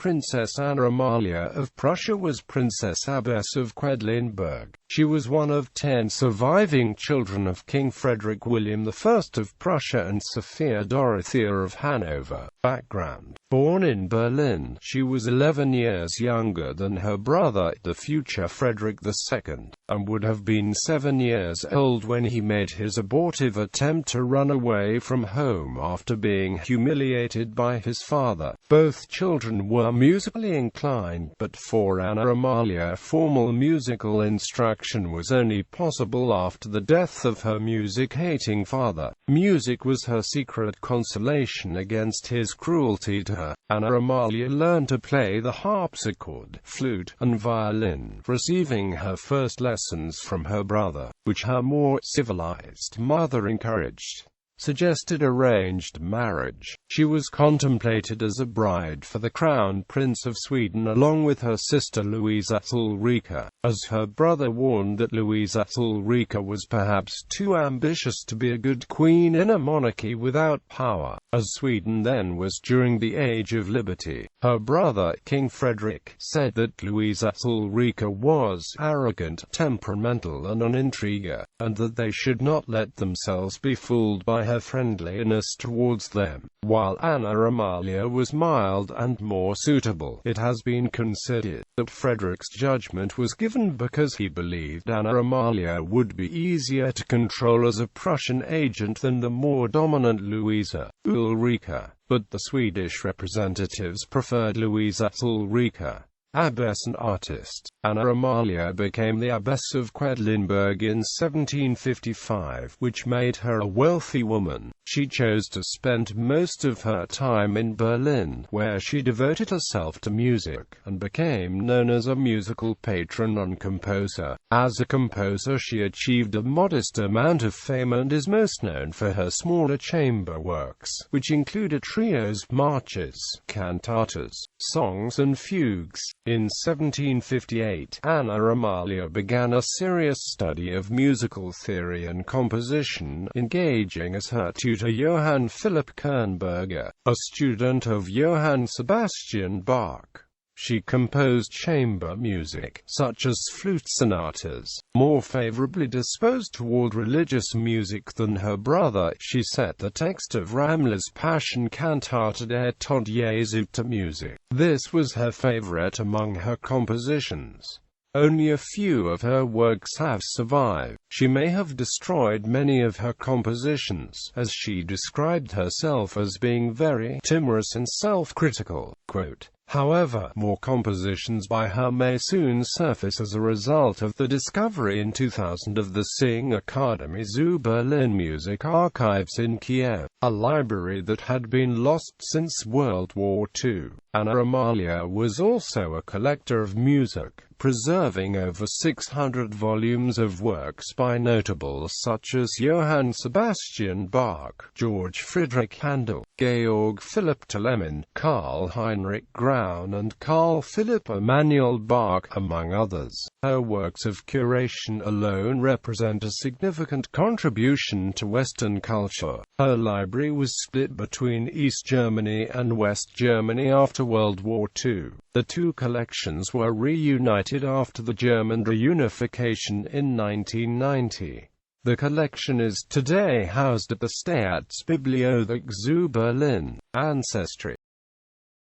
Princess Anna Amalia of Prussia was Princess-Abbess of Quedlinburg. She was one of 10 surviving children of King Frederick William I of Prussia and Sophia Dorothea of Hanover. Background: born in Berlin, she was 11 years younger than her brother, the future Frederick II, and would have been 7 years old when he made his abortive attempt to run away from home after being humiliated by his father. Both children were musically inclined, but for Anna Amalia formal musical instruction was only possible after the death of her music-hating father. Music was her secret consolation against his cruelty to her. Anna Amalia learned to play the harpsichord, flute, and violin, receiving her first lessons from her brother, which her more civilized mother encouraged. Suggested arranged marriage. She was contemplated as a bride for the Crown Prince of Sweden along with her sister Louisa Ulrika, as her brother warned that Louisa Ulrika was perhaps too ambitious to be a good queen in a monarchy without power, as Sweden then was during the Age of Liberty. Her brother, King Frederick, said that Louisa Ulrika was arrogant, temperamental and an intriguer, and that they should not let themselves be fooled by her friendliness towards them. While Anna Amalia was mild and more suitable, it has been considered that Frederick's judgment was given because he believed Anna Amalia would be easier to control as a Prussian agent than the more dominant Louisa Ulrika. But the Swedish representatives preferred Louisa Ulrika. Abbess and artist, Anna Amalia became the Abbess of Quedlinburg in 1755, which made her a wealthy woman. She chose to spend most of her time in Berlin, where she devoted herself to music, and became known as a musical patron and composer. As a composer she achieved a modest amount of fame and is most known for her smaller chamber works, which included trios, marches, cantatas, songs and fugues. In 1758, Anna Amalia began a serious study of musical theory and composition, engaging as her tutor Johann Philipp Kernberger, a student of Johann Sebastian Bach. She composed chamber music, such as flute sonatas. More favorably disposed toward religious music than her brother, she set the text of Ramler's Passion Cantata Der Tod Jesu to music. This was her favorite among her compositions. Only a few of her works have survived. She may have destroyed many of her compositions, as she described herself as being very timorous and self-critical. However, more compositions by her may soon surface as a result of the discovery in 2000 of the Sing Akademie zu Berlin Music Archives in Kiev, a library that had been lost since World War II. Anna Amalia was also a collector of music, preserving over 600 volumes of works by notables such as Johann Sebastian Bach, George Friedrich Handel, Georg Philipp Telemann, Karl Heinrich Graun and Carl Philipp Emanuel Bach, among others. Her works of curation alone represent a significant contribution to Western culture. Her library was split between East Germany and West Germany after World War II. The two collections were reunited after the German reunification in 1990. The collection is today housed at the Staatsbibliothek zu Berlin. Ancestry.